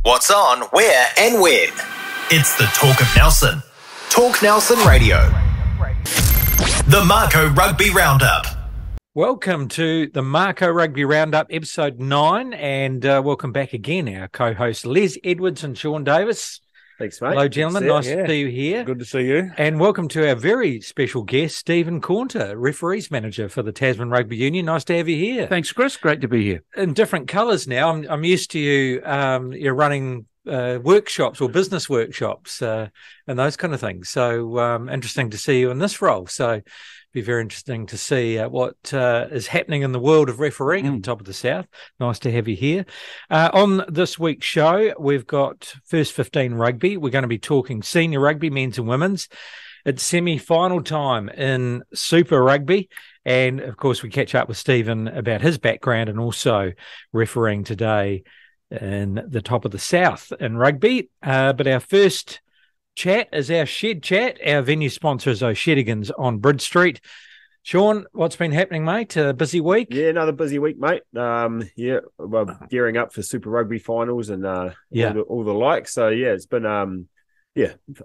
What's on, where and when. It's the Talk of Nelson. Talk Nelson Radio. The Mako Rugby Roundup. Welcome to the Mako Rugby Roundup, episode 9, and welcome back again, our co-hosts Les Edwards and Sean Davis. Thanks, mate. Hello, gentlemen. Nice to see you here. Good to see you. And welcome to our very special guest, Stephen Caunter, referees manager for the Tasman Rugby Union. Nice to have you here. Thanks, Chris. Great to be here. In different colours now. I'm used to you. You're running workshops or business workshops and those kind of things. So interesting to see you in this role. So be very interesting to see what is happening in the world of refereeing on top of the South. Nice to have you here. On this week's show, we've got First 15 Rugby. We're going to be talking senior rugby, men's and women's. It's semi-final time in Super Rugby. And, of course, we catch up with Stephen about his background and also refereeing today in the top of the South in rugby. But our first chat is our Shed Chat. Our venue sponsor is O'Shedigan's on Bridge Street. Sean, what's been happening, mate? A busy week? Yeah, another busy week, mate. We're gearing up for Super Rugby finals and all the like. So it's been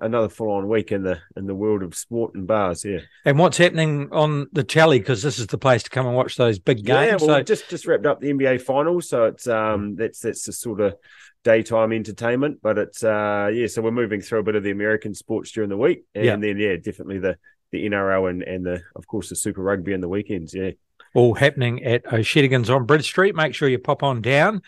another full-on week in the world of sport and bars. Yeah. And what's happening on the telly? Because this is the place to come and watch those big games. Yeah, well, just wrapped up the NBA finals, so it's that's the sort of daytime entertainment. But it's so we're moving through a bit of the American sports during the week, and then definitely the NRL and the, of course, the Super Rugby in the weekends. Yeah, all happening at O'Shedigan's on Bridge Street. Make sure you pop on down.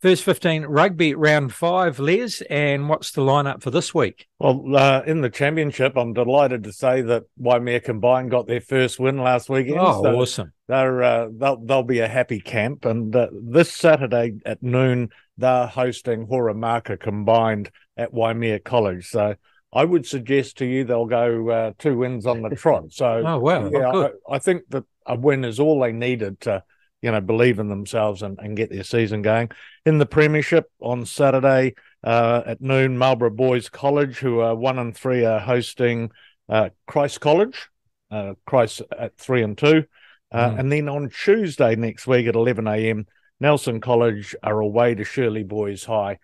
First 15 Rugby round 5, Les, and what's the lineup for this week? Well, in the championship, I'm delighted to say that Waimea Combined got their first win last weekend. Oh, so awesome! They'll be a happy camp, and this Saturday at noon they're hosting Horomaka Combined at Waimea College. So I would suggest to you they'll go 2 wins on the trot. So good. I think that a win is all they needed to believe in themselves and get their season going. In the Premiership on Saturday at noon, Marlborough Boys College, who are 1-3, are hosting Christ College, Christ at 3-2. And then on Tuesday next week at 11 a.m, Nelson College are away to Shirley Boys High.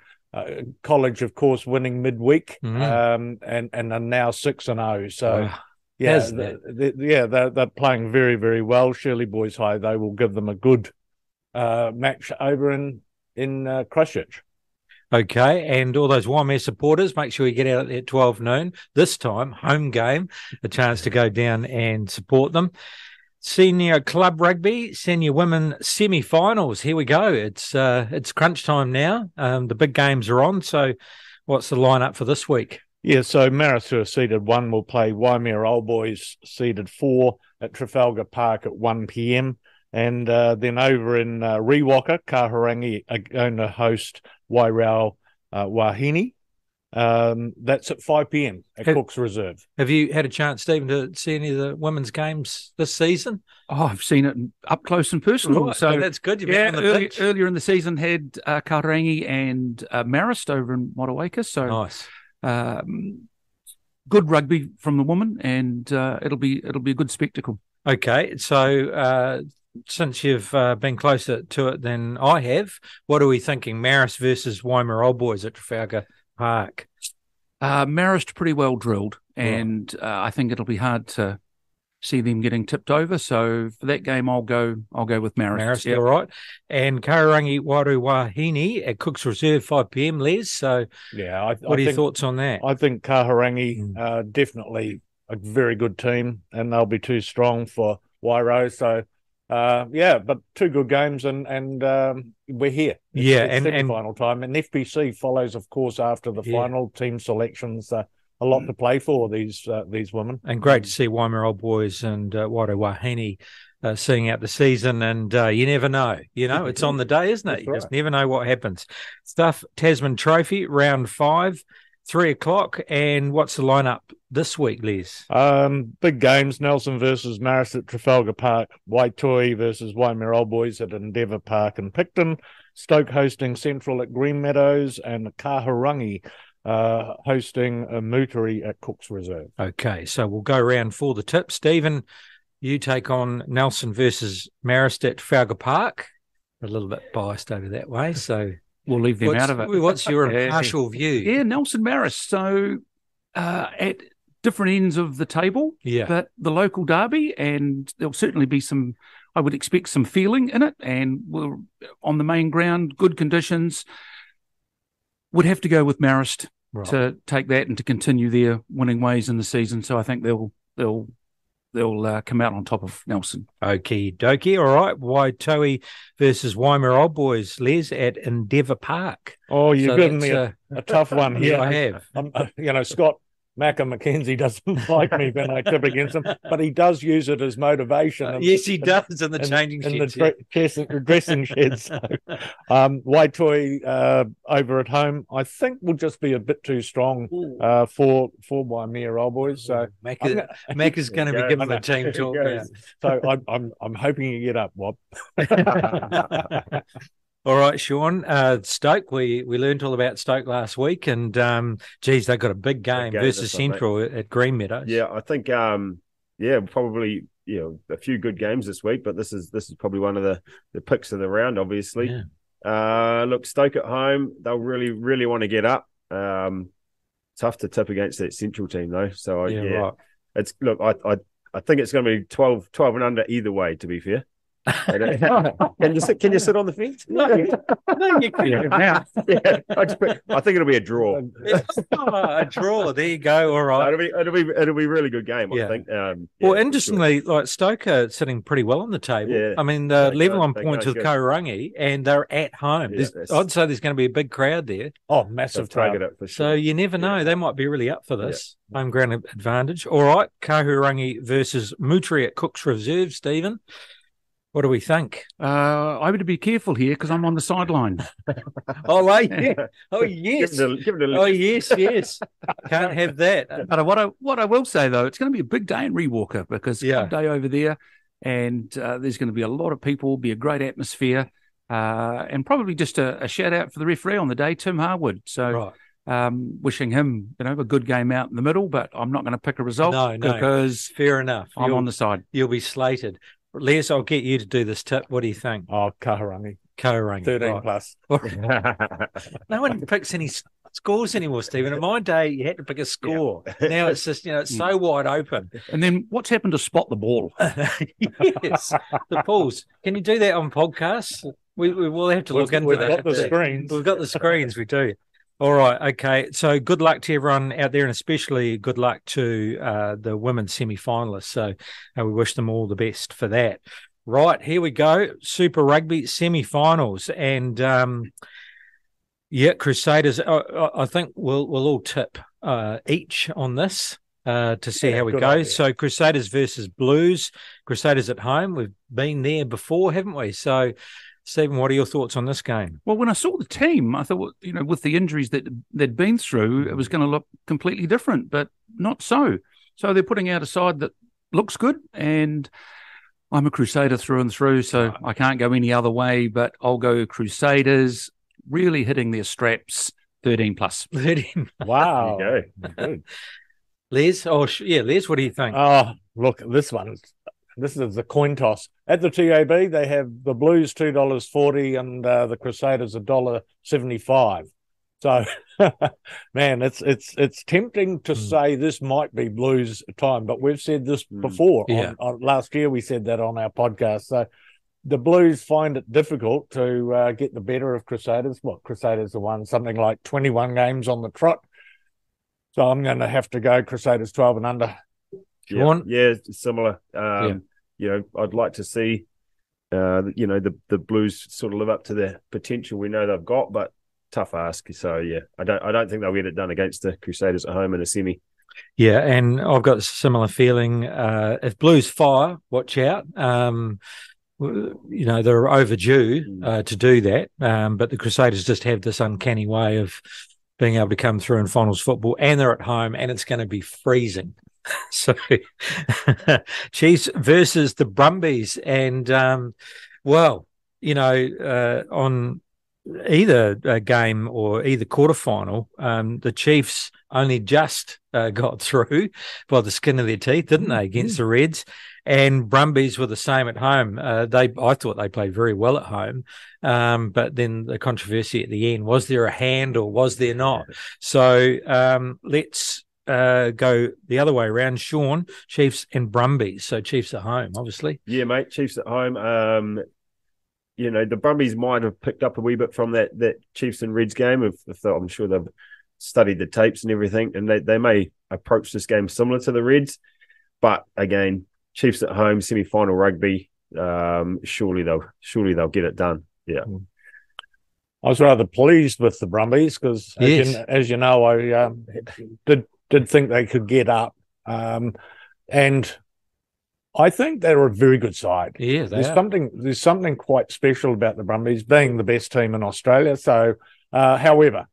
College, of course, winning midweek and are now 6-0. So... they're playing very, very well. Shirley Boys High, they will give them a good match over in Christchurch. Okay, and all those Waimea supporters, make sure you get out at 12 noon. This time, home game, a chance to go down and support them. Senior club rugby, senior women semi-finals. Here we go. It's crunch time now. The big games are on. So what's the lineup for this week? Yeah, so Marist, who are seeded 1, will play Waimea Old Boys seeded 4 at Trafalgar Park at 1 p.m. And then over in Rewaka, Kahurangi are going to host Wairau Wahine. That's at 5 p.m. at Cook's Reserve. Have you had a chance, Stephen, to see any of the women's games this season? Oh, I've seen it up close and personal. Right, so that's good. You've been on the pitch. Earlier in the season had Kahurangi and Marist over in Motueka. So nice. Good rugby from the women, and it'll be a good spectacle. Okay, so since you've been closer to it than I have, what are we thinking? Marist versus Waimea Old Boys at Trafalgar Park. Marist pretty well drilled, and I think it'll be hard to see them getting tipped over. So for that game, I'll go with Marist. Marist, all right. And Kahurangi Waru Wahine at Cook's Reserve, 5 p.m, Les. So what are your thoughts on that? I think Kahurangi definitely a very good team, and they'll be too strong for Wairau. So but 2 good games, and we're here. It's semi-final time, and FPC follows, of course, after the final team selections. A lot to play for these women. And great to see Waimea Old Boys and Waru Wahine seeing out the season. And you never know. It's on the day, isn't it? You just never know what happens. Stuff Tasman Trophy, round 5, 3 o'clock. And what's the lineup this week, Les? Big games: Nelson versus Marist at Trafalgar Park, Waitoi versus Waimea Old Boys at Endeavour Park in Picton, Stoke hosting Central at Green Meadows, and Kahurangi hosting a Muteri at Cook's Reserve. Okay, so we'll go around for the tips. Stephen, you take on Nelson versus Marist at Trafalgar Park. A little bit biased over that way, so we'll leave them out of it. What's your impartial view? Yeah, Nelson Marist. So at different ends of the table, but the local derby, and there'll certainly be some, I would expect some feeling in it, and we're on the main ground, good conditions. Would have to go with Marist to take that and to continue their winning ways in the season. So I think they'll come out on top of Nelson. Okie dokie. All right. Waitoa versus Waimea Old Boys, Les, at Endeavour Park. Oh, you've given me a tough one here. Yeah, I have. Scott Mako McKenzie doesn't like me when I tip against him, but he does use it as motivation. Yes, he does in the changing sheds. In the dressing sheds. So, Waitoa over at home, I think will just be a bit too strong for Waimea Old Boys. So Mac is going to be given the team talk. Yeah. So I'm hoping you get up, Wob. All right, Sean. Stoke, we learned all about Stoke last week, and geez, they got a big game versus Central at Greenmeadows. Yeah, I think probably a few good games this week, but this is probably one of the picks of the round, obviously. Yeah. Look, Stoke at home, they'll really want to get up. Tough to tip against that Central team though. So right. It's I think it's going to be 12 and under either way, to be fair. Can you sit on the fence? No, you can't. I think it'll be a draw. A draw. There you go. All right. It'll be a really good game. I think. Well, interestingly, like Stoke are sitting pretty well on the table. Yeah. I mean, level on points with Kairangi, and they're at home. I'd say there's going to be a big crowd there. Oh, massive crowd. For sure. So you never know. They might be really up for this. Home ground advantage. All right. Kairangi versus Mutri at Cook's Reserve, Stephen. What do we think? I would be careful here because I'm on the sideline. Oh, yes. Oh, yes. Oh, yes. Can't have that. But what I will say, though, it's going to be a big day in Rewalker because club day over there, and there's going to be a lot of people, be a great atmosphere, and probably just a shout-out for the referee on the day, Tim Harwood. So wishing him, a good game out in the middle, but I'm not going to pick a result because fair enough. I'm on the side. You'll be slated. Les, I'll get you to do this tip. What do you think? Oh, Kairangi. 13 plus. No one picks any scores anymore, Stephen. In my day, you had to pick a score. Yeah. Now it's just, it's so wide open. And then what's happened to spot the ball? Yes, the pools. Can you do that on podcasts? We'll have to look into that. We've got the screens. We've got the screens, we do. All right, okay. So good luck to everyone out there, and especially good luck to the women's semi-finalists. So we wish them all the best for that. Right, here we go. Super Rugby semi-finals. And, Crusaders, I think we'll all tip each on this to see how we go. Idea. So Crusaders versus Blues. Crusaders at home. We've been there before, haven't we? So Stephen, what are your thoughts on this game? Well, when I saw the team, I thought, with the injuries that they'd been through, it was going to look completely different, but not so. So they're putting out a side that looks good, and I'm a Crusader through and through, so I can't go any other way, but I'll go Crusaders, really hitting their straps, 13 plus. 13. Wow. There you go. Good. Les? Les, what do you think? Oh, look, this is the coin toss. At the TAB, they have the Blues $2.40 and the Crusaders $1.75. So, man, it's tempting to say this might be Blues time, but we've said this before. Yeah. Last year, we said that on our podcast. So, the Blues find it difficult to get the better of Crusaders. Well, Crusaders have won something like 21 games on the trot. So, I'm going to have to go Crusaders 12 and under. Yeah, similar. I'd like to see, the Blues sort of live up to the potential we know they've got, but tough ask. So I don't think they'll get it done against the Crusaders at home in a semi. Yeah, and I've got a similar feeling. If Blues fire, watch out. They're overdue to do that, but the Crusaders just have this uncanny way of being able to come through in finals football, and they're at home, and it's going to be freezing. So, Chiefs versus the Brumbies, and on either game or either quarterfinal, the Chiefs only just got through by the skin of their teeth, didn't they, against the Reds? And Brumbies were the same at home. I thought they played very well at home, but then the controversy at the end, was there a hand or was there not? So let's go the other way around. Sean, Chiefs and Brumbies. So Chiefs at home, obviously. Yeah, mate, Chiefs at home. The Brumbies might have picked up a wee bit from that Chiefs and Reds game. If I'm sure they've studied the tapes and everything, and they may approach this game similar to the Reds. But again, Chiefs at home, semi-final rugby. Surely they'll get it done. Yeah. I was rather pleased with the Brumbies because, as you know, I did think they could get up, and I think they're a very good side. Yeah, there's something quite special about the Brumbies being the best team in Australia. So, however,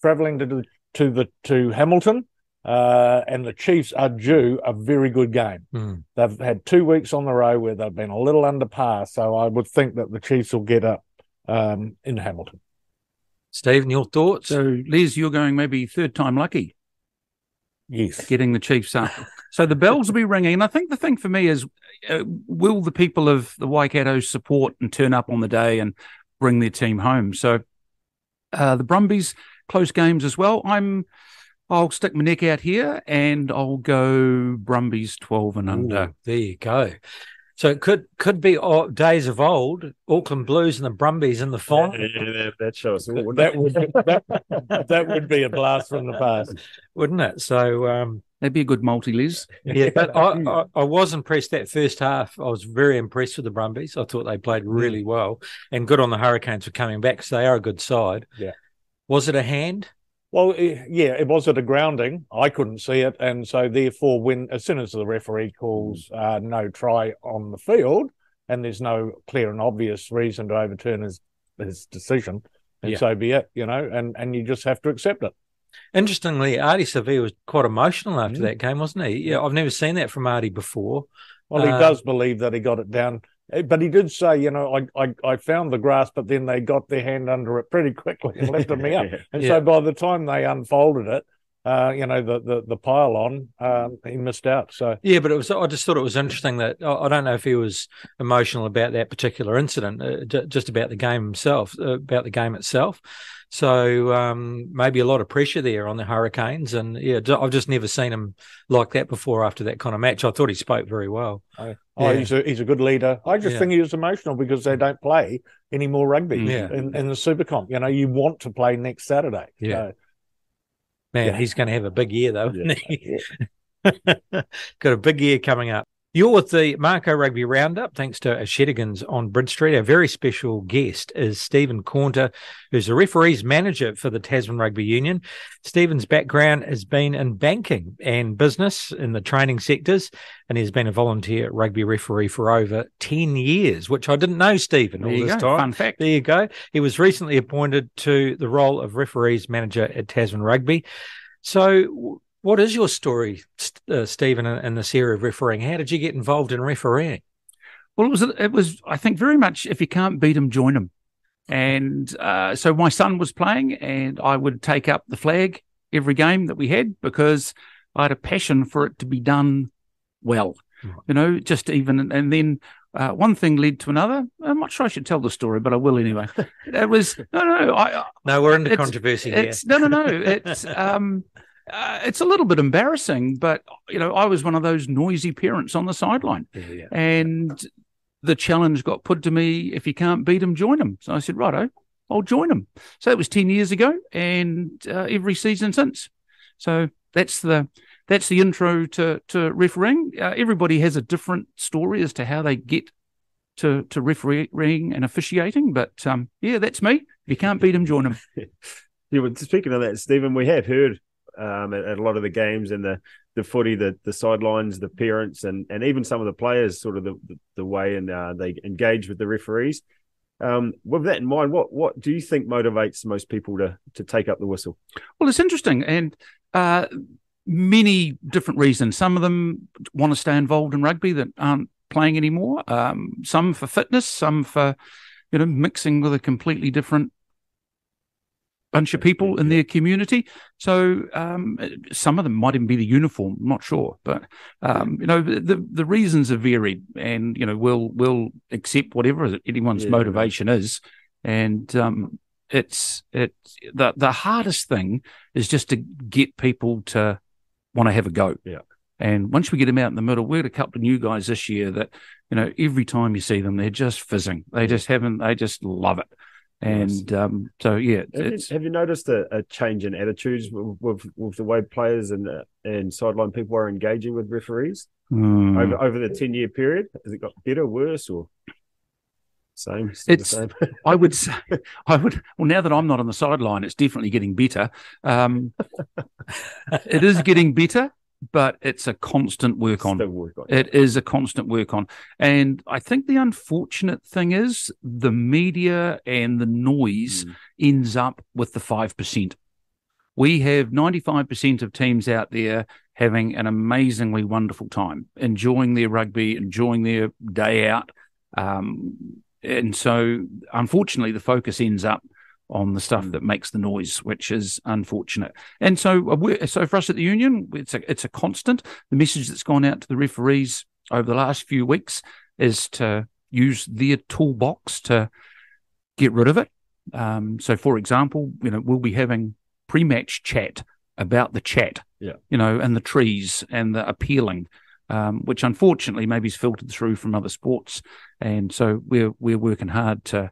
travelling to Hamilton, and the Chiefs are due a very good game. They've had 2 weeks on the row where they've been a little under par, so I would think that the Chiefs will get up in Hamilton. Stephen, your thoughts? So, Les, you're going maybe third time lucky. Yes. Getting the Chiefs up. So the bells will be ringing. And I think the thing for me is, will the people of the Waikato support and turn up on the day and bring their team home? So the Brumbies, close games as well. I'll stick my neck out here and I'll go Brumbies 12 and under. Ooh, there you go. So it could be days of old, Auckland Blues and the Brumbies in the final. Yeah, that shows. That would be a blast from the past, wouldn't it? So that'd be a good multi-Liz. Yeah, but I was impressed that first half. I was very impressed with the Brumbies. I thought they played really well, and good on the Hurricanes for coming back because they are a good side. Yeah. Was it a hand? Well, yeah, it was at a grounding. I couldn't see it, and so therefore, as soon as the referee calls no try on the field, and there's no clear and obvious reason to overturn his decision, and so be it, and you just have to accept it. Interestingly, Artie Savea was quite emotional after that game, wasn't he? Yeah, I've never seen that from Artie before. Well, he does believe that he got it down. But he did say, I found the grass, but then they got their hand under it pretty quickly and lifted me up. And so by the time they unfolded it, the pylon, he missed out. So yeah, but I just thought it was interesting that I don't know if he was emotional about that particular incident, just about the game itself. So maybe a lot of pressure there on the Hurricanes, and I've just never seen him like that before after that kind of match. I thought he spoke very well. He's a good leader. I just think he was emotional because they don't play any more rugby in the Super Comp. You want to play next Saturday. Yeah. So, he's going to have a big year though, isn't he? Got a big year coming up. You're with the Mako Rugby Roundup, thanks to Shedigan's on Bridge Street. Our very special guest is Stephen Caunter, who's the referees manager for the Tasman Rugby Union. Stephen's background has been in banking and business in the training sectors, and he's been a volunteer rugby referee for over 10 years, which I didn't know, Stephen, all this time. Fun fact. There you go. He was recently appointed to the role of referees manager at Tasman Rugby. So what is your story, Stephen, in this area of refereeing? How did you get involved in refereeing? Well, it was I think, very much if you can't beat them, join them. And so my son was playing and I would take up the flag every game that we had because I had a passion for it to be done well. Just even, and then one thing led to another. I'm not sure I should tell the story, but I will anyway. It was, no, we're into controversy here. It's a little bit embarrassing, but, I was one of those noisy parents on the sideline. Yeah. And the challenge got put to me, if you can't beat them, join them. So I said, righto, I'll join them. So that was 10 years ago and every season since. So that's the intro to refereeing. Everybody has a different story as to how they get to refereeing and officiating. But, that's me. If you can't beat them, join them. Speaking of that, Stephen, we have heard at a lot of the games and the footy, the sidelines, the parents, and even some of the players, sort of the way and they engage with the referees. With that in mind, what do you think motivates most people to take up the whistle? Well, it's interesting, and many different reasons. Some of them want to stay involved in rugby that aren't playing anymore. Some for fitness, some for mixing with a completely different bunch of people in their community. So some of them might even be the uniform. I'm not sure, but the reasons are varied, and we'll accept whatever anyone's motivation is, and it's the hardest thing is just to get people to want to have a go. Yeah. And once we get them out in the middle, we had a couple of new guys this year that, every time you see them, they're just fizzing. They just love it. And have you noticed a change in attitudes with the way players and sideline people are engaging with referees over the 10-year period? Has it got better, worse, or same? The same? I would say, well, now that I'm not on the sideline, it's definitely getting better. It is getting better, but it's a constant work on. It is a constant work on. And I think the unfortunate thing is the media and the noise ends up with the 5%. We have 95% of teams out there having an amazingly wonderful time, enjoying their rugby, enjoying their day out. And so, unfortunately, the focus ends up on the stuff that makes the noise, which is unfortunate. And so for us at the Union, it's a constant. The message that's gone out to the referees over the last few weeks is to use their toolbox to get rid of it. So, for example, we'll be having pre-match chat about the chat, and the trees and the appealing, which unfortunately maybe is filtered through from other sports. And so we're working hard to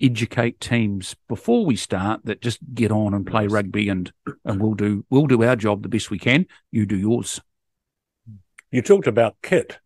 educate teams before we start that just get on and play rugby, and we'll do our job the best we can. You do yours. You talked about kit,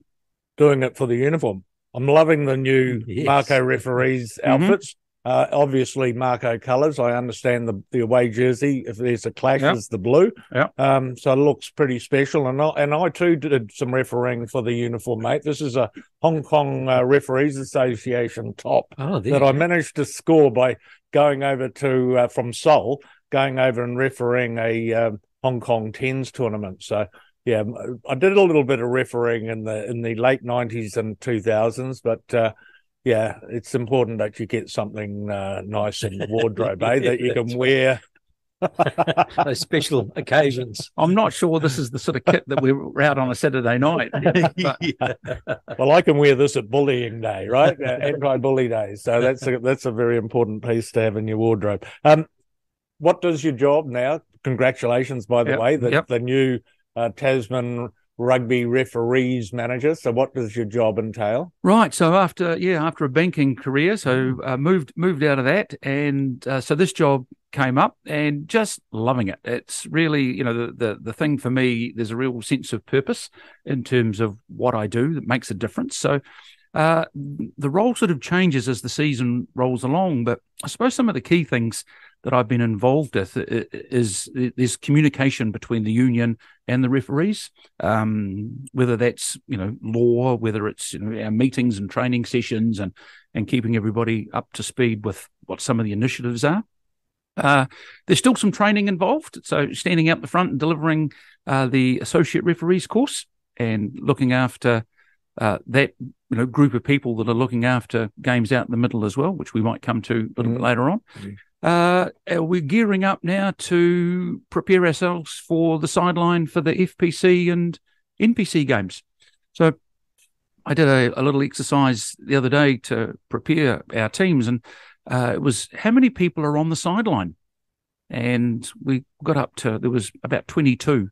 doing it for the uniform. I'm loving the new Mako referees outfits. Obviously, Mako colours. I understand the away jersey, if there's a clash, is the blue. So it looks pretty special. And I too did some refereeing for the uniform, mate. This is a Hong Kong Referees Association top that I managed to score by going over to from Seoul, going over and refereeing a Hong Kong Tens tournament. So yeah, I did a little bit of refereeing in the late 90s and 2000s, but yeah, it's important that you get something nice in the wardrobe, that you can wear. Those special occasions. I'm not sure this is the sort of kit that we're out on a Saturday night. Well, I can wear this at bullying day, right? Anti-bully day. So that's a very important piece to have in your wardrobe. What does your job now? Congratulations, by the way, the new Tasman Rugby referees manager. So what does your job entail? Right. So after a banking career, moved out of that, and so this job came up, and just loving it. It's really, the thing for me, there's a real sense of purpose in terms of what I do that makes a difference. So the role sort of changes as the season rolls along, but I suppose some of the key things that I've been involved with is there's communication between the union and the referees, whether that's law, whether it's our meetings and training sessions, and keeping everybody up to speed with what some of the initiatives are. There's still some training involved, so standing out the front and delivering the associate referees course and looking after that group of people that are looking after games out in the middle as well, which we might come to a little bit later on. We're gearing up now to prepare ourselves for the sideline for the FPC and NPC games. So I did a little exercise the other day to prepare our teams, and it was how many people are on the sideline. And we got up to, there was about 22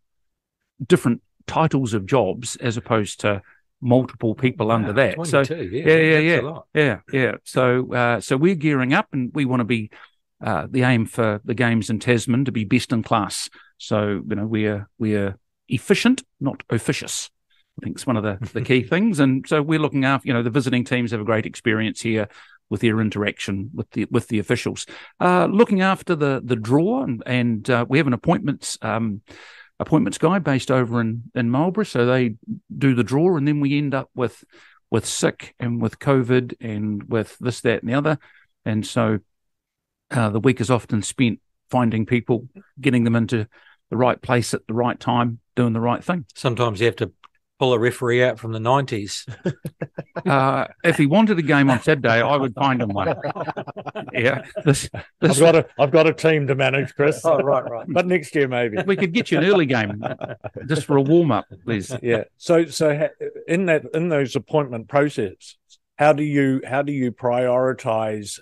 different titles of jobs as opposed to multiple people under that. 22, So we're gearing up, and we want to be the aim for the games in Tasman to be best in class. So we're efficient, not officious. I think it's one of the key things. And so we're looking after, the visiting teams have a great experience here with their interaction with the officials. Looking after the draw, and we have an appointments guy based over in Marlborough, so they do the draw, and then we end up with sick and with COVID and with this, that, and the other. And so the week is often spent finding people, getting them into the right place at the right time, doing the right thing. Sometimes you have to pull a referee out from the 90s. If he wanted a game on Saturday, I would find him one. Yeah, I've got a team to manage, Chris. Oh, right. But next year maybe we could get you an early game just for a warm up, please. Yeah. So in those appointment processes, how do you prioritize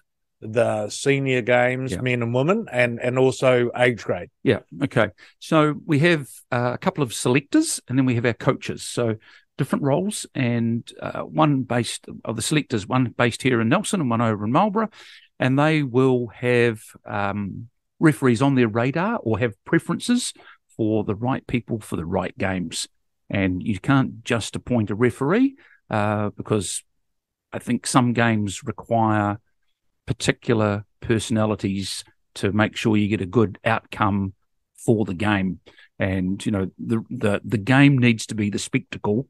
the senior games, men and women, and also age grade? Yeah. Okay. So we have a couple of selectors, and then we have our coaches. So different roles, and one based here in Nelson and one over in Marlborough, and they will have referees on their radar or have preferences for the right people for the right games. And you can't just appoint a referee because I think some games require particular personalities to make sure you get a good outcome for the game. And, the game needs to be the spectacle,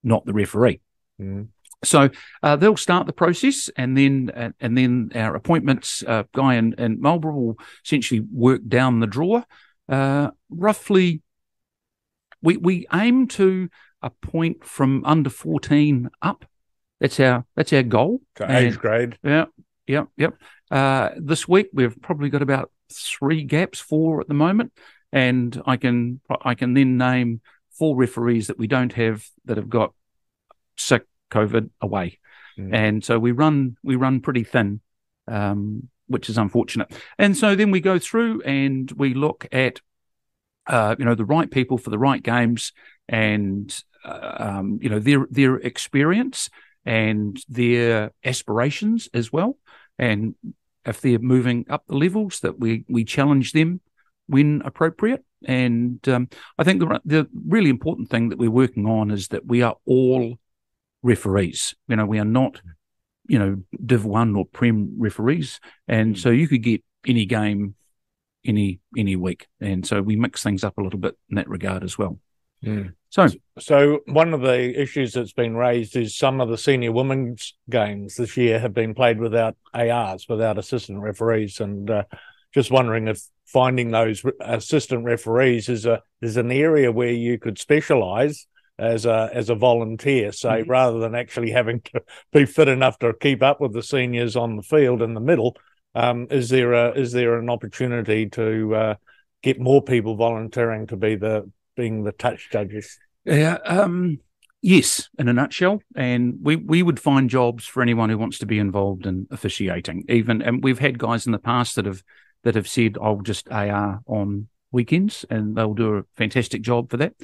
not the referee. Mm. So they'll start the process, and then our appointments guy in Marlborough will essentially work down the drawer. Roughly, we aim to appoint from under 14 up. That's our goal. So age grade. Yep. This week we've probably got about 4 at the moment, and I can then name 4 referees that we don't have that have got sick, COVID, away, and so we run pretty thin, which is unfortunate. And so then we go through and we look at the right people for the right games, and their experience and their aspirations as well. And if they're moving up the levels, that we challenge them when appropriate. And I think the really important thing that we're working on is that we are all referees. We are not, Div 1 or Prem referees. And so you could get any game any week. And so we mix things up a little bit in that regard as well. Mm. So one of the issues that's been raised is some of the senior women's games this year have been played without ARs, without assistant referees, and just wondering if finding those assistant referees is an area where you could specialise as a volunteer, say, rather than actually having to be fit enough to keep up with the seniors on the field in the middle. Is there an opportunity to get more people volunteering to being the touch judges? Yes, in a nutshell. And we would find jobs for anyone who wants to be involved in officiating. And we've had guys in the past that have said, I'll just AR on weekends, and they'll do a fantastic job for that.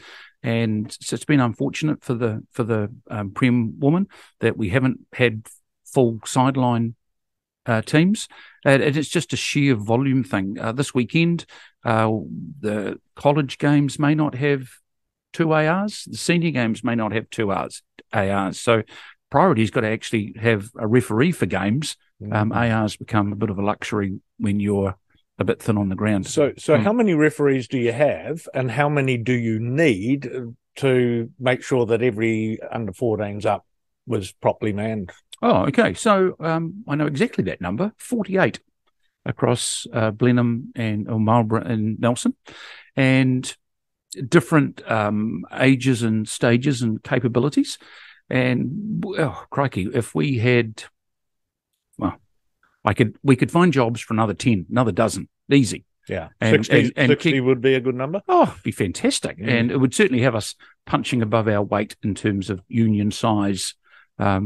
And so it's been unfortunate for the Prem woman that we haven't had full sideline teams. It's just a sheer volume thing. This weekend, the college games may not have 2 ARs. The senior games may not have 2 ARs. So priority's got to actually have a referee for games. ARs become a bit of a luxury when you're a bit thin on the ground. So how many referees do you have, and how many do you need to make sure that every under 14s up was properly manned? Oh, okay. So I know exactly that number, 48 across Blenheim and Marlborough and Nelson, and different ages and stages and capabilities. And crikey, if we had, we could find jobs for another 10, another dozen, easy. Yeah, and 60 would be a good number. Oh, it'd be fantastic. And it would certainly have us punching above our weight in terms of union size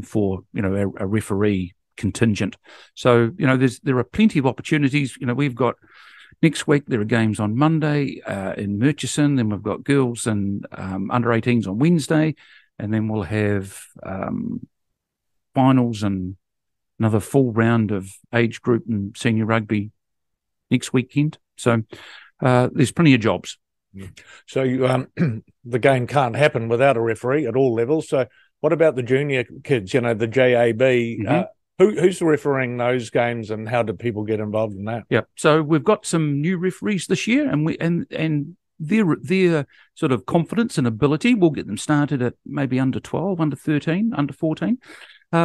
for a referee contingent. So there are plenty of opportunities. We've got next week there are games on Monday in Murchison, then we've got girls and under 18s on Wednesday, and then we'll have finals and another full round of age group and senior rugby next weekend. So there's plenty of jobs. So the game can't happen without a referee at all levels. So what about the junior kids, the JAB? Who's refereeing those games, and how do people get involved in that? Yeah, so we've got some new referees this year, and their sort of confidence and ability will get them started at maybe under 12, under 13, under 14.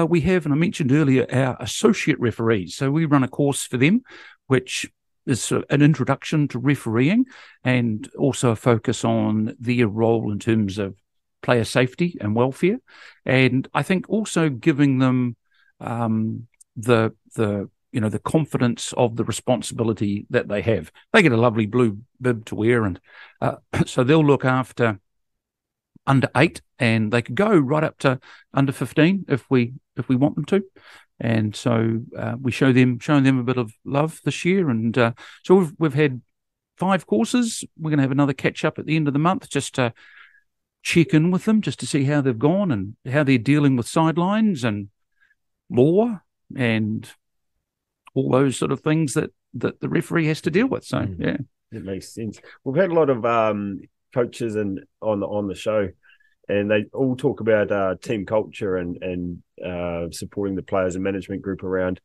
We have, and I mentioned earlier, our associate referees. So we run a course for them, which is an introduction to refereeing, and also a focus on their role in terms of player safety and welfare, and I think also giving them the confidence of the responsibility that they have. They get a lovely blue bib to wear, and so they'll look after under 8, and they could go right up to under 15 if we want them to. And so we showing them a bit of love this year, and so we've had 5 courses. We're going to have another catch up at the end of the month just to check in with them, just to see how they've gone and how they're dealing with sidelines and law and all those sort of things that the referee has to deal with. So yeah, it makes sense. We've had a lot of coaches on the show, and they all talk about team culture and supporting the players and management group around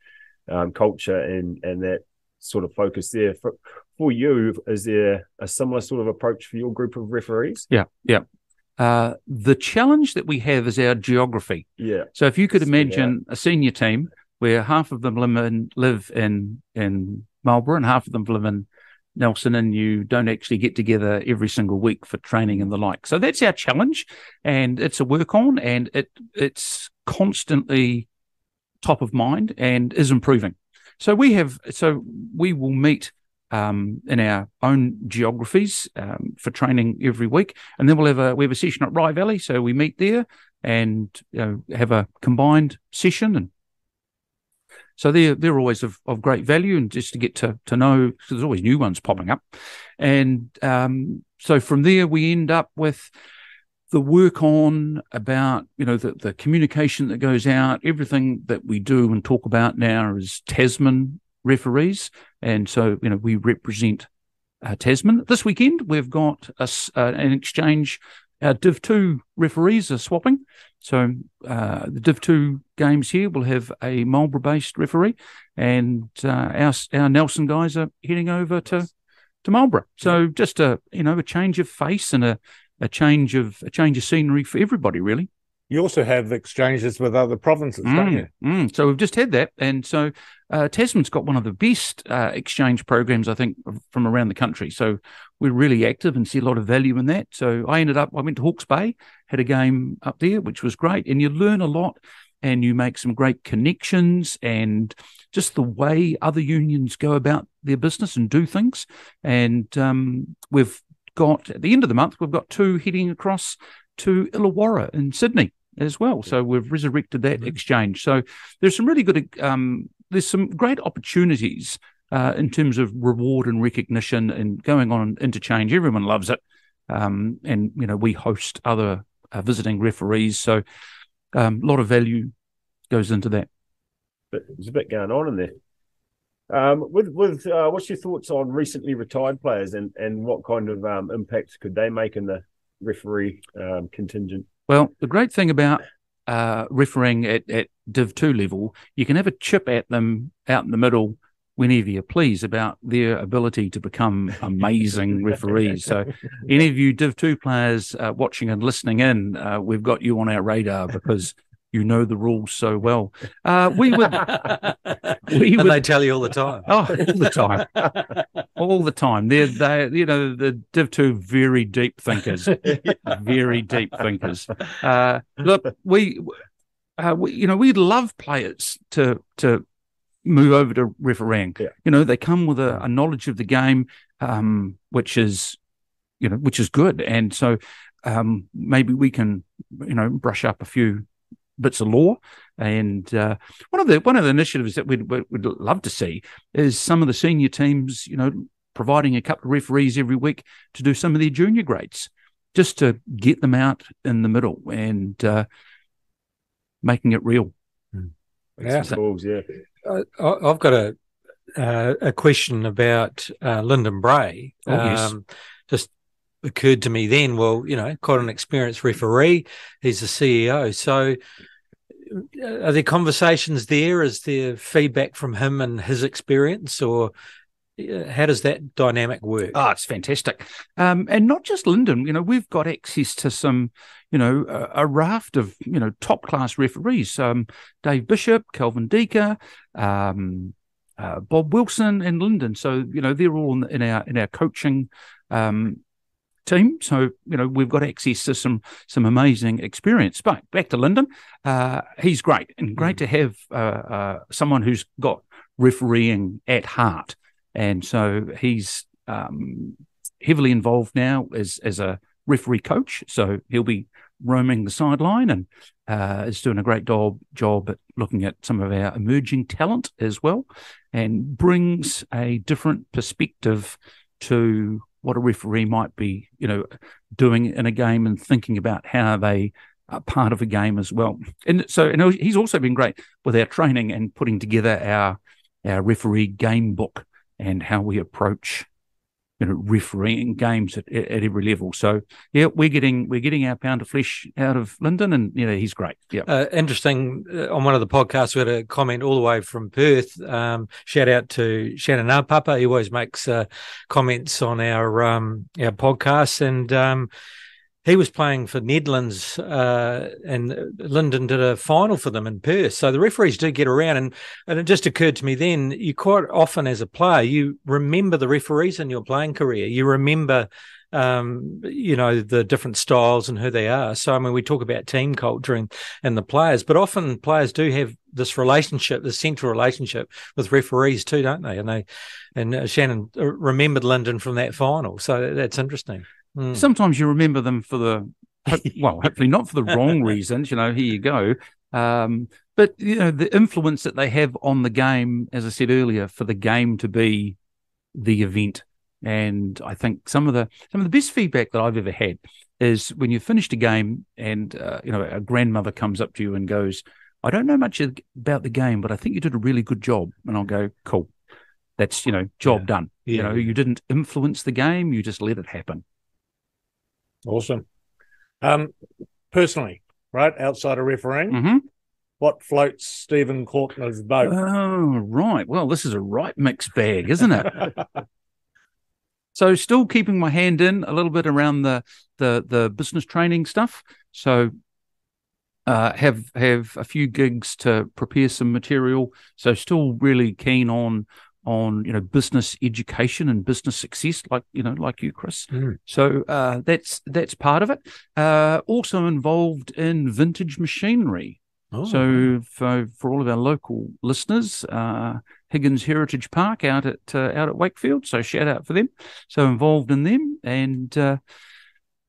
culture and that sort of focus there. For you, is there a similar sort of approach for your group of referees? Yeah. The challenge that we have is our geography. Yeah. So if you could imagine a senior team where half of them live in Marlborough and half of them live in Nelson, and you don't actually get together every single week for training and the like. So that's our challenge, and it's a work on, and it's constantly top of mind and is improving. So we will meet in our own geographies for training every week, and then we have a session at Rye Valley. So we meet there and have a combined session, and so they're always of great value, and just to get to know, because there's always new ones popping up. And so from there we end up with the work on about, the communication that goes out. Everything that we do and talk about now is Tasman referees. And so, we represent Tasman. This weekend we've got an exchange. Our Div 2 referees are swapping. So the Div 2 games here will have a Marlborough-based referee, and our Nelson guys are heading over to Marlborough. So just a change of face and a change of scenery for everybody, really. You also have exchanges with other provinces, don't you? So we've just had that. And so Tasman's got one of the best exchange programs, I think, from around the country. So we're really active and see a lot of value in that. So I went to Hawke's Bay, had a game up there, which was great. And you learn a lot, and you make some great connections, and just the way other unions go about their business and do things. And we've got, at the end of the month, we've got 2 heading across to Illawarra in Sydney as well. So we've resurrected that exchange. So there's some really good, there's some great opportunities in terms of reward and recognition and going on interchange. Everyone loves it. And, we host other visiting referees. So a lot of value goes into that. But there's a bit going on in there. With what's your thoughts on recently retired players and what kind of impact could they make in the referee contingent? Well, the great thing about refereeing at Div 2 level, you can have a chip at them out in the middle whenever you please about their ability to become amazing referees. So any of you Div 2 players watching and listening in, we've got you on our radar because you know the rules so well. We would they tell you all the time. Oh, all the time. They're the Div 2 very deep thinkers, very deep thinkers. Look, we'd love players to move over to refereeing. Yeah. They come with a knowledge of the game, which is good, and so maybe we can brush up a few bits of law. And one of the initiatives that we'd love to see is some of the senior teams, providing a couple of referees every week to do some of their junior grades, just to get them out in the middle and making it real. Yeah. I've got a question about Lyndon Bray. Yes. Just occurred to me then, quite an experienced referee. He's the CEO. So are there conversations there? Is there feedback from him and his experience, or how does that dynamic work? Oh, it's fantastic. And not just Lyndon, we've got access to some, a raft of, top class referees. Dave Bishop, Kelvin Deeker, Bob Wilson and Lyndon. So, they're all in our coaching team. So, we've got access to some amazing experience. But back to Lyndon, he's great, and great to have someone who's got refereeing at heart. And so he's heavily involved now as a referee coach. So he'll be roaming the sideline and is doing a great job at looking at some of our emerging talent as well, and brings a different perspective to what a referee might be, doing in a game and thinking about how they are part of a game as well. And so, he's also been great with our training and putting together our referee game book and how we approach refereeing games at every level. So yeah, we're getting our pound of flesh out of Lyndon, and he's great. Yeah, interesting. On one of the podcasts, we had a comment all the way from Perth. Shout out to Shannon Papa. He always makes comments on our podcasts, and he was playing for Netherlands, and Lyndon did a final for them in Perth. So the referees do get around, and it just occurred to me then, you quite often as a player, you remember the referees in your playing career. You remember, the different styles and who they are. So, I mean, we talk about team culture and the players, but often players do have this relationship, this central relationship with referees too, don't they? And Shannon remembered Lyndon from that final. So that's interesting. Sometimes you remember them for hopefully not for the wrong reasons. Here you go. But the influence that they have on the game, as I said earlier, for the game to be the event. And I think some of the best feedback that I've ever had is when you finished a game and a grandmother comes up to you and goes, "I don't know much about the game, but I think you did a really good job." And I'll go, "Cool, that's job done." Yeah. You didn't influence the game; you just let it happen. Awesome. Personally, right, outside of refereeing, what floats Stephen Corkner's boat? Oh, right. Well, this is a right mixed bag, isn't it? So still keeping my hand in a little bit around the business training stuff. So have a few gigs to prepare some material. So still really keen on business education and business success, like you, Chris. So that's part of it. Also involved in vintage machinery. So for all of our local listeners, Higgins Heritage Park out at Wakefield. So shout out for them. So involved in them, and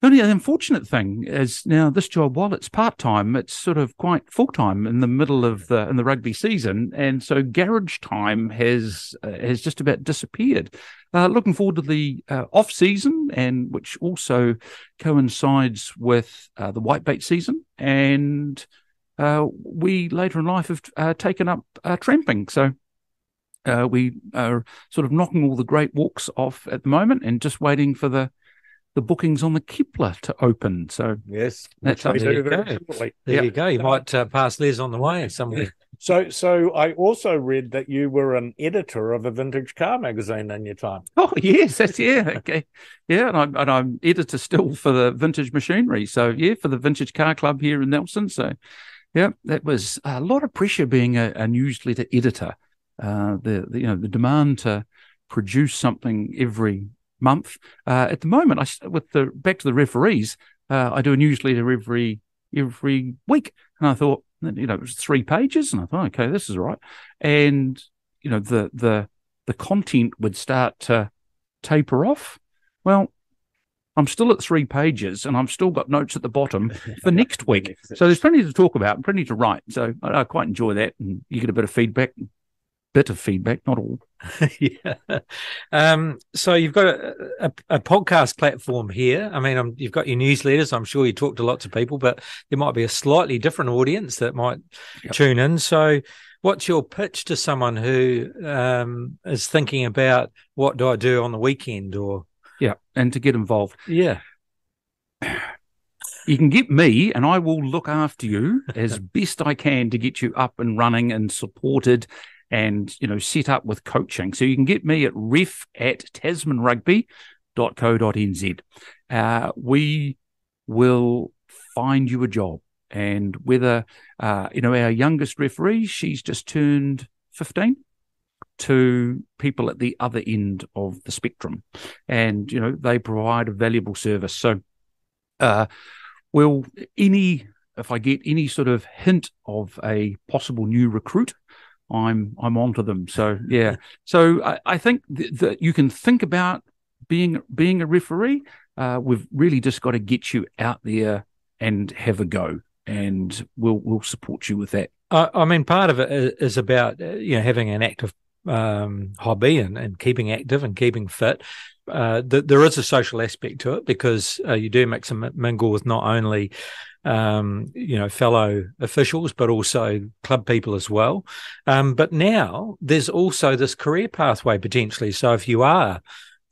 only an unfortunate thing is now this job, while it's part-time, it's sort of quite full-time in the middle of in the rugby season. And so garage time has just about disappeared. Looking forward to the off-season, and which also coincides with the whitebait season. And we later in life have taken up tramping. So we are sort of knocking all the great walks off at the moment and just waiting for the bookings on the Kepler to open. So yes, that's we do very shortly. There you go. You might pass Les on the way somewhere. So I also read that you were an editor of a vintage car magazine in your time. Oh yes, okay, yeah, and I'm editor still for the Vintage Machinery. So yeah, for the Vintage Car Club here in Nelson. So yeah, that was a lot of pressure being a newsletter editor. The demand to produce something every month. At the moment, back to the referees, I do a newsletter every week, and I thought, it was 3 pages, and I thought, okay, this is all right. And the content would start to taper off. Well, I'm still at 3 pages, and I've still got notes at the bottom for next week. So there's plenty to talk about and plenty to write. So I quite enjoy that, and you get a bit of feedback, not all. Yeah. So you've got a podcast platform here. I mean, you've got your newsletters. I'm sure you talk to lots of people, but there might be a slightly different audience that might tune in. So what's your pitch to someone who is thinking about, what do I do on the weekend? And to get involved. Yeah. You can get me, and I will look after you as best I can to get you up and running and supported and, set up with coaching. So you can get me at ref@tasmanrugby.co.nz. We will find you a job. And whether, our youngest referee, she's just turned 15. to people at the other end of the spectrum. And, they provide a valuable service. So, if I get any sort of hint of a possible new recruit, I'm onto them. So, yeah. So I think that you can think about being a referee. We've really just got to get you out there and have a go, and we'll support you with that. I mean, part of it is about having an active hobby and keeping active and keeping fit. There is a social aspect to it because you do mix and mingle with not only fellow officials but also club people as well. But now there's also this career pathway potentially. So if you are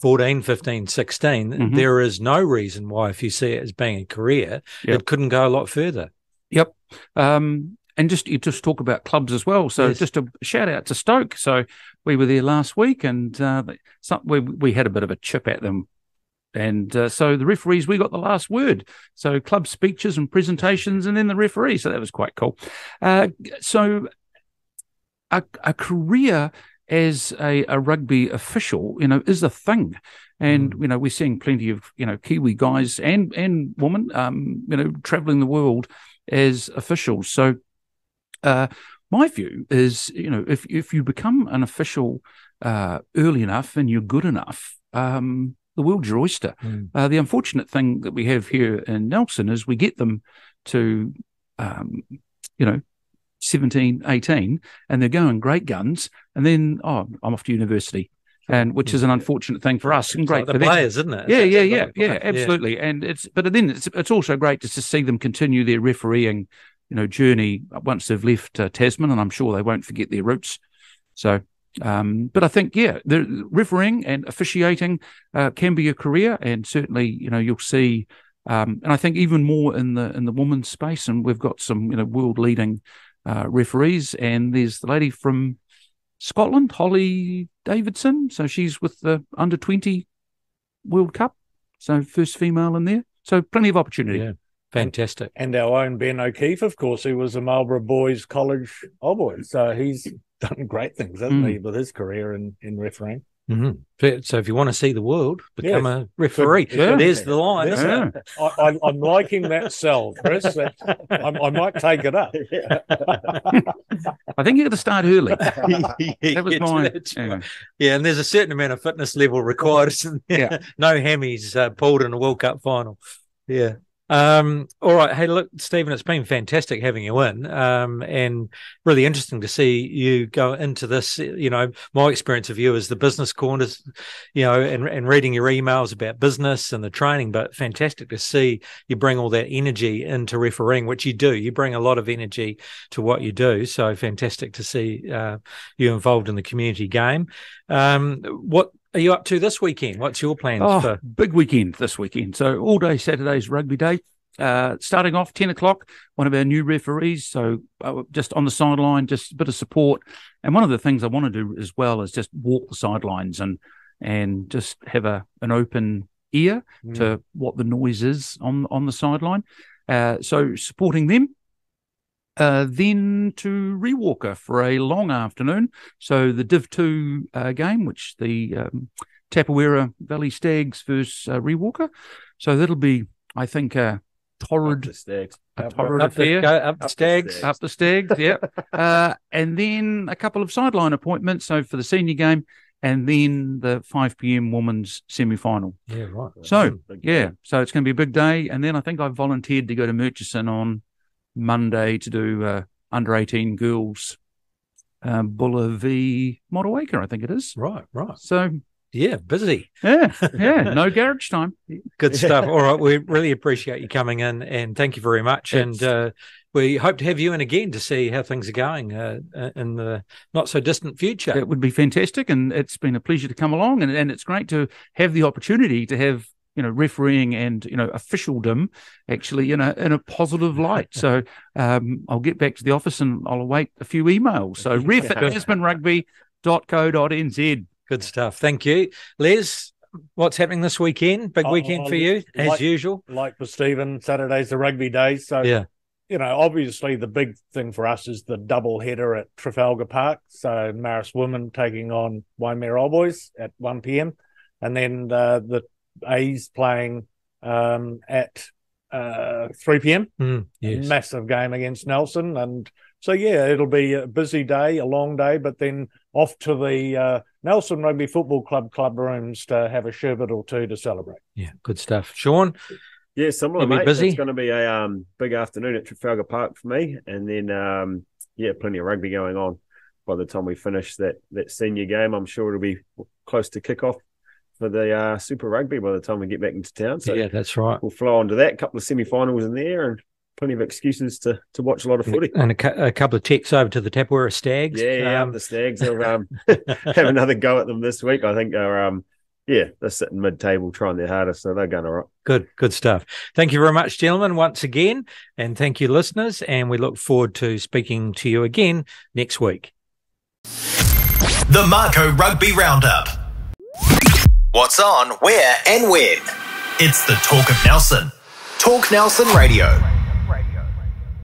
14, 15, 16, there is no reason why, if you see it as being a career, it couldn't go a lot further. Yep. And you just talk about clubs as well. So just a shout out to Stoke. So we were there last week, and we had a bit of a chip at them. And so the referees, we got the last word. So club speeches and presentations, and then the referee. So that was quite cool. So a career as a rugby official, is a thing. And, we're seeing plenty of, Kiwi guys and women, traveling the world as officials. So my view is, if you become an official early enough and you're good enough, the world's your oyster. The unfortunate thing that we have here in Nelson is we get them to, 17, 18, and they're going great guns, and then, I'm off to university. And which is an unfortunate thing for us, and great like for the them. players, isn't it? Yeah, absolutely. Yeah. And it's also great just to see them continue their refereeing, journey once they've left Tasman, and I'm sure they won't forget their roots. So, but I think the refereeing and officiating can be a career, and certainly you'll see, and I think even more in the women's space, and we've got some world leading referees, and there's the lady from Scotland, Holly Davidson. So she's with the under-20 World Cup. So first female in there. So plenty of opportunity. Yeah, fantastic. And our own Ben O'Keefe, of course, who was a Marlborough Boys College All-Boy. So he's done great things, hasn't he, with his career in refereeing. So if you want to see the world, become a referee. There's the line. Yeah. I'm liking that sell, Chris. I might take it up. I think you got to start early. That was mine. Yeah, and there's a certain amount of fitness level required, isn't there? Yeah. No hammies pulled in a World Cup final. Yeah. All right. Hey, look, Stephen, it's been fantastic having you in, and really interesting to see you go into this. My experience of you is the business corners, and reading your emails about business and the training, but fantastic to see you bring all that energy into refereeing, which you do. You bring a lot of energy to what you do. So fantastic to see you involved in the community game. What are you up to this weekend? What's your plans? Big weekend this weekend. So all day Saturday's rugby day. Starting off 10 o'clock, one of our new referees. So just on the sideline, just a bit of support. And one of the things I want to do as well is just walk the sidelines and just have an open ear to what the noise is on the sideline. So supporting them. Then to Rewalker for a long afternoon. So the Div 2 game, which the Tapawera Valley Stags versus Rewalker. So that'll be, I think, a torrid affair. Up the Stags. Up the Stags, yeah. And then a couple of sideline appointments. So for the senior game, and then the 5 p.m. women's semi-final. Yeah, right. So, so it's going to be a big day. And then I think I've volunteered to go to Murchison on Monday to do under-18 girls Buller v Motueka, I think it is. Right. So, yeah, busy. Yeah, no garage time. Good stuff. All right, we really appreciate you coming in, and thank you very much. And we hope to have you in again to see how things are going in the not-so-distant future. It would be fantastic, and it's been a pleasure to come along, and it's great to have the opportunity to have refereeing and, officialdom actually in a positive light. So I'll get back to the office and I'll await a few emails. So ref@tasmanrugby.co.nz. Good stuff. Thank you. Les, what's happening this weekend? Big weekend for you, as usual. Like for Stephen, Saturday's the rugby day. So obviously the big thing for us is the double header at Trafalgar Park. So Marist Women taking on Waimea Old Boys at 1 p.m. And then the A's playing at 3 p.m. Yes. Massive game against Nelson. And so, it'll be a busy day, a long day, but then off to the Nelson Rugby Football Club rooms to have a sherbet or two to celebrate. Yeah, good stuff. Sean? Yeah, similar, You'll be mate. busy? It's going to be a big afternoon at Trafalgar Park for me. And then, plenty of rugby going on by the time we finish that senior game. I'm sure it'll be close to kickoff for the Super Rugby by the time we get back into town. So yeah, that's right. We'll flow on to that. A couple of semi-finals in there and plenty of excuses to watch a lot of footy. And a couple of checks over to the Tapwera Stags. The Stags. They'll have another go at them this week. I think they're sitting mid-table trying their hardest, so they're going all right. Good stuff. Thank you very much, gentlemen, once again. And thank you, listeners. And we look forward to speaking to you again next week. The Mako Rugby Roundup. What's on, where and when. It's the Talk of Nelson. Talk Nelson Radio.